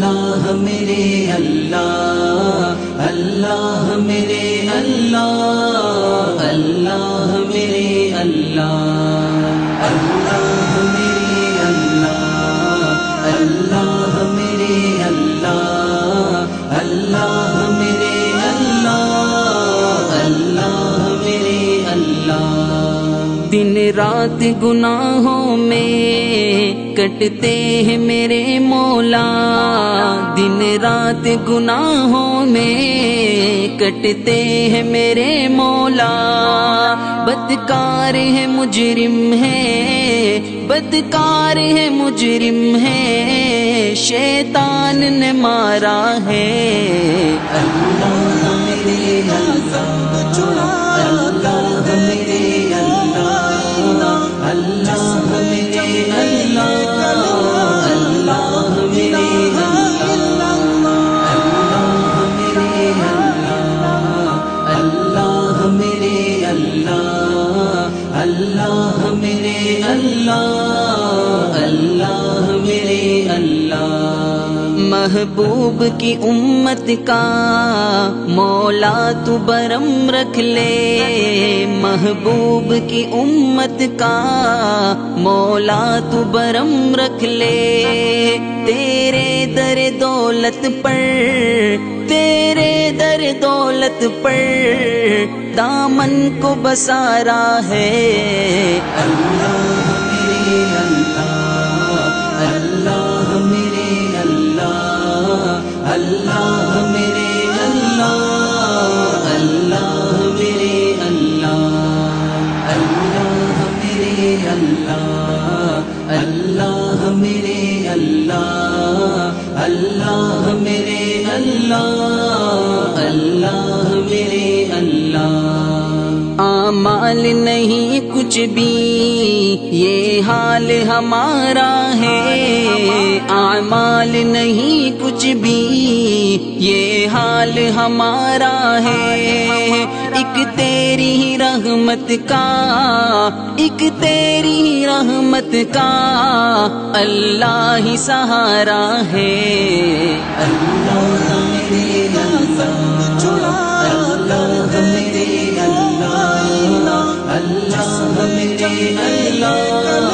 اللہ میرے اللہ، اللہ میرے اللہ، اللہ میرے اللہ، اللہ میرے اللہ، اللہ میرے اللہ، اللہ میرے اللہ، اللہ میرے اللہ۔ دن رات گناہوں میں کٹتے ہیں میرے مولا، دن رات گناہوں میں کٹتے ہیں میرے مولا، بدکار ہے مجرم ہے، بدکار ہے مجرم ہے، شیطان نے مارا ہے۔ اللہ میرے اللہ، اللہ میرے اللہ، اللہ میرے اللہ، اللہ میرے اللہ، اللہ میرے اللہ، اللہ میرے اللہ، اللہ میرے اللہ۔ محبوب کی امت کا مولا تو برم رکھ لے، محبوب کی امت کا مولا تو برم رکھ لے، تیرے در دولت پر، تیرے در دولت پر دامن کو بسارا ہے۔ اللہ میرے اللہ، اللہ میرے اللہ، اللہ میرے اللہ، اللہ میرے اللہ، اللہ میرے اللہ، اللہ میرے اللہ، اللہ میرے اللہ، اللہ میرے اللہ۔ اعمال نہیں کچھ بھی یہ حال ہمارا ہے، اعمال نہیں کچھ بھی یہ حال ہمارا ہے، ایک تیری ہی رحمت کا، ایک تیری ہی رحمت کا اللہ ہی سہارا ہے۔ اللہ میرے اللہ، اللہ میرے اللہ، اللہ میرے اللہ،